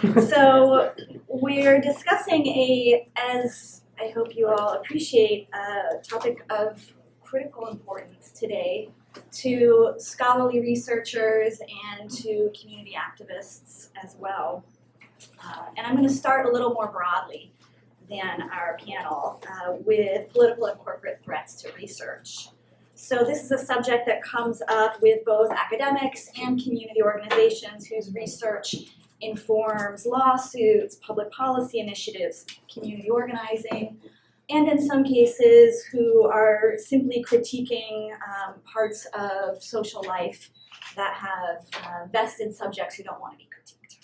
So we're discussing as I hope you all appreciate, a topic of critical importance today to scholarly researchers and to community activists as well. And I'm going to start a little more broadly than our panel with political and corporate threats to research. So this is a subject that comes up with both academics and community organizations whose research informs lawsuits, public policy initiatives, community organizing, and in some cases who are simply critiquing parts of social life that have vested subjects who don't want to be critiqued.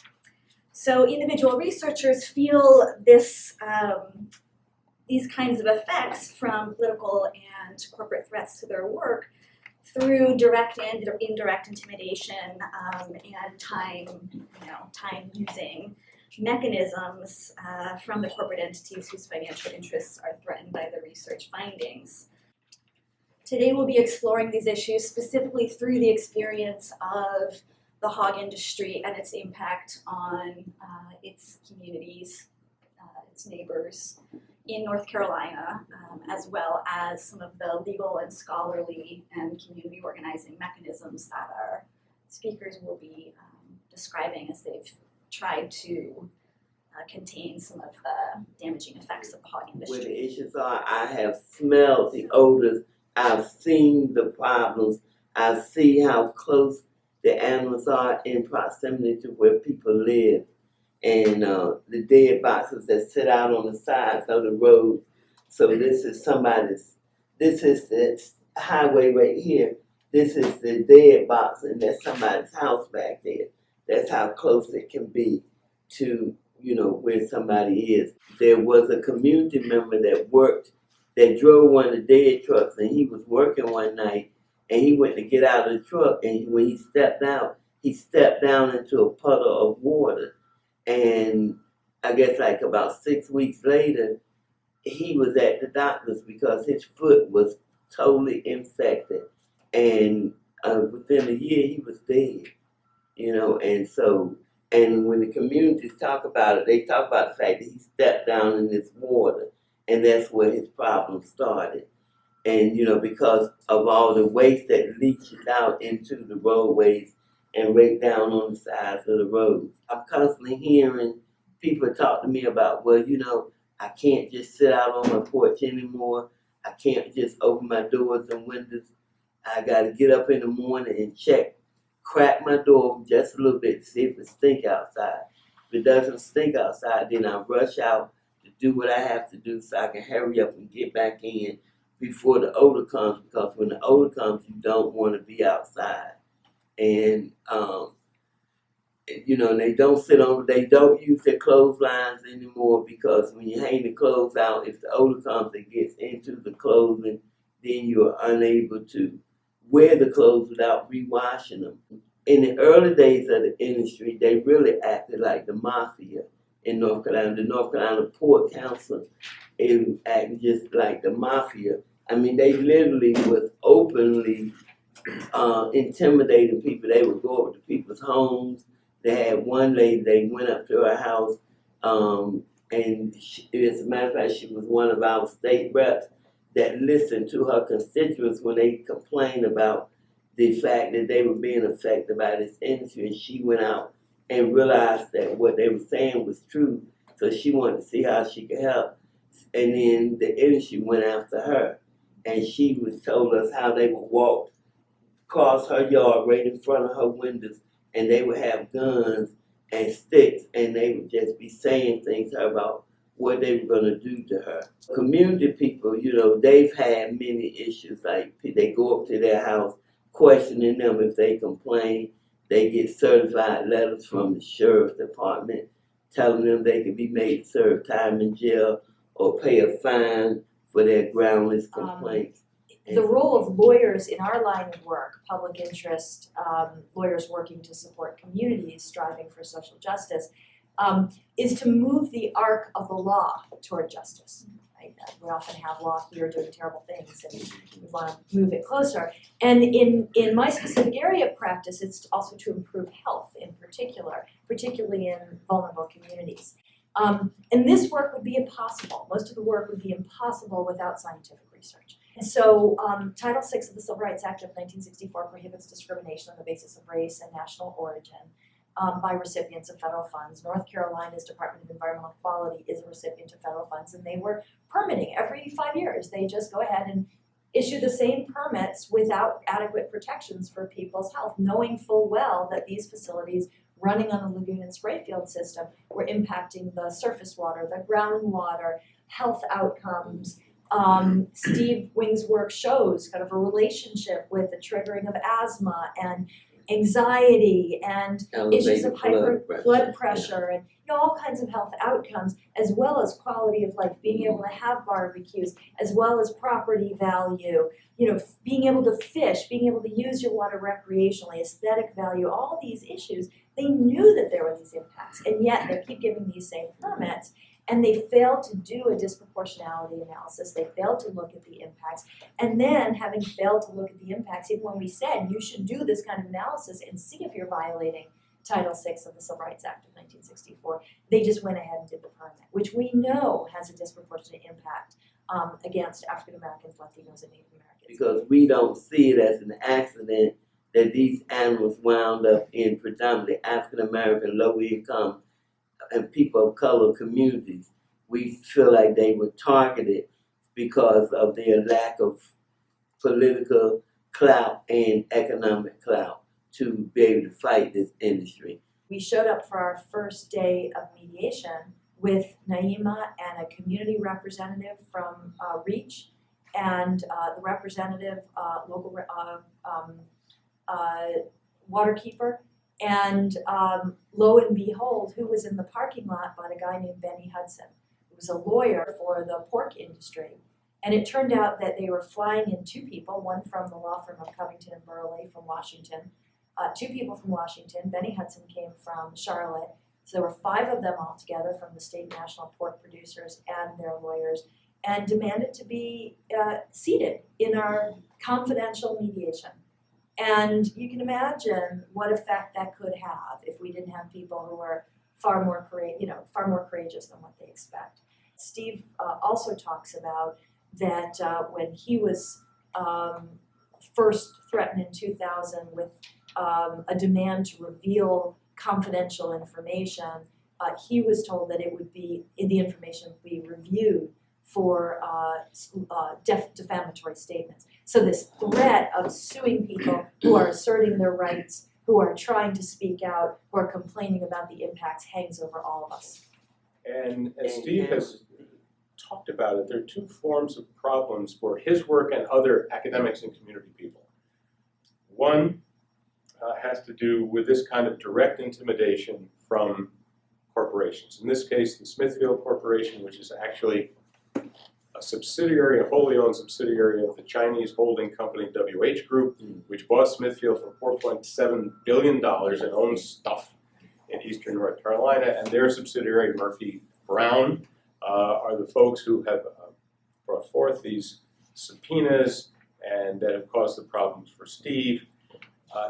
So individual researchers feel these kinds of effects from political and corporate threats to their work through direct and indirect intimidation and time-using mechanisms from the corporate entities whose financial interests are threatened by the research findings. Today we'll be exploring these issues specifically through the experience of the hog industry and its impact on its communities, its neighbors in North Carolina, as well as some of the legal and scholarly and community organizing mechanisms that our speakers will be describing as they've tried to contain some of the damaging effects of the hog industry. Where the issues are, I have smelled the odors, I've seen the problems, I see how close the animals are in proximity to where people live. And the dead boxes that sit out on the sides of the road. So this is the highway right here. This is the dead box, and that's somebody's house back there. That's how close it can be to, where somebody is. There was a community member that drove one of the dead trucks, and he was working one night, and he went to get out of the truck, and when he stepped down into a puddle of water. And I guess like about 6 weeks later, he was at the doctor's because his foot was totally infected. And within a year, he was dead, and when the communities talk about it, they talk about the fact that he stepped down in this water, and that's where his problem started. And, because of all the waste that leaches out into the roadways and right down on the sides of the roads. I'm constantly hearing people talk to me about, I can't just sit out on my porch anymore. I can't just open my doors and windows. I got to get up in the morning and crack my door just a little bit to see if it stinks outside. If it doesn't stink outside, then I rush out to do what I have to do so I can hurry up and get back in before the odor comes, because when the odor comes, you don't want to be outside. And they don't use their clotheslines anymore, because when you hang the clothes out, if the odor comes, it gets into the clothing, then you are unable to wear the clothes without rewashing them. In the early days of the industry, they really acted like the mafia in North Carolina. The North Carolina Port Council, it acted just like the mafia. I mean, they literally was openly intimidating people. They would go up to people's homes. They had one lady, they went up to her house, and as a matter of fact, she was one of our state reps that listened to her constituents when they complained about the fact that they were being affected by this industry. And she went out and realized that what they were saying was true, so she wanted to see how she could help. And then the industry went after her, and she told us how they would walk across her yard right in front of her windows, and they would have guns and sticks, and they would just be saying things to her about what they were going to do to her. Community people, they've had many issues. Like, they go up to their house questioning them if they complain. They get certified letters from the sheriff's department telling them they could be made to serve time in jail or pay a fine for their groundless complaints. The role of lawyers in our line of work, public interest, lawyers working to support communities striving for social justice, is to move the arc of the law toward justice. Right? We often have law here doing terrible things, and we want to move it closer. And in my specific area of practice, it's also to improve health in particular particularly in vulnerable communities. And this work would be impossible. Most of the work would be impossible without scientific research. And so Title VI of the Civil Rights Act of 1964 prohibits discrimination on the basis of race and national origin by recipients of federal funds. North Carolina's Department of Environmental Quality is a recipient of federal funds, and they were permitting every 5 years. They just go ahead and issue the same permits without adequate protections for people's health, knowing full well that these facilities running on the lagoon and spray field system were impacting the surface water, the groundwater, health outcomes. Steve Wing's work shows kind of a relationship with the triggering of asthma and anxiety and issues of blood pressure and all kinds of health outcomes, as well as quality of life, being able to have barbecues, as well as property value, being able to fish, being able to use your water recreationally, aesthetic value, all these issues. They knew that there were these impacts, and yet they keep giving these same permits, and they failed to do a disproportionality analysis. They failed to look at the impacts. And then, having failed to look at the impacts, even when we said you should do this kind of analysis and see if you're violating Title VI of the Civil Rights Act of 1964, they just went ahead and did the permit, which we know has a disproportionate impact against African Americans, Latinos, and Native Americans. Because we don't see it as an accident that these animals wound up in predominantly African American, low income, and people of color communities. We feel like they were targeted because of their lack of political clout and economic clout to be able to fight this industry. We showed up for our first day of mediation with Naeema and a community representative from REACH and the representative, local waterkeeper. And lo and behold, who was in the parking lot but a guy named Benny Hudson, who was a lawyer for the pork industry. And it turned out that they were flying in two people, one from the law firm of Covington and Burley from Washington, two people from Washington. Benny Hudson came from Charlotte. So there were 5 of them all together from the state national pork producers and their lawyers, and demanded to be seated in our confidential mediation. And you can imagine what effect that could have if we didn't have people who were far more courageous than what they expect. Steve also talks about that when he was first threatened in 2000 with a demand to reveal confidential information, he was told that the information would be reviewed for defamatory statements. So this threat of suing people who are asserting their rights, who are trying to speak out, who are complaining about the impacts hangs over all of us. And as Steve has talked about it, there are 2 forms of problems for his work and other academics and community people. One has to do with this kind of direct intimidation from corporations. In this case, the Smithfield Corporation, which is actually a subsidiary, a wholly owned subsidiary of the Chinese holding company WH Group, which bought Smithfield for $4.7 billion and owns stuff in eastern North Carolina, and their subsidiary, Murphy Brown, are the folks who have brought forth these subpoenas and that have caused the problems for Steve.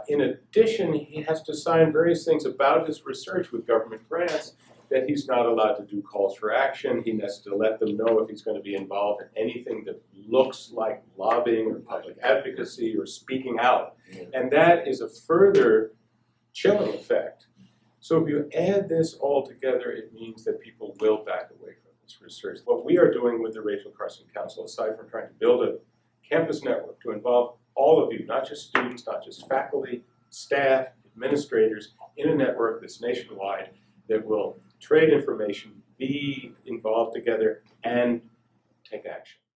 In addition, he has to sign various things about his research with government grants that he's not allowed to do calls for action. He has to let them know if he's going to be involved in anything that looks like lobbying or public advocacy or speaking out. And that is a further chilling effect. So if you add this all together, it means that people will back away from this research. What we are doing with the Rachel Carson Council, aside from trying to build a campus network to involve all of you, not just students, not just faculty, staff, administrators, in a network that's nationwide that will trade information, be involved together, and take action.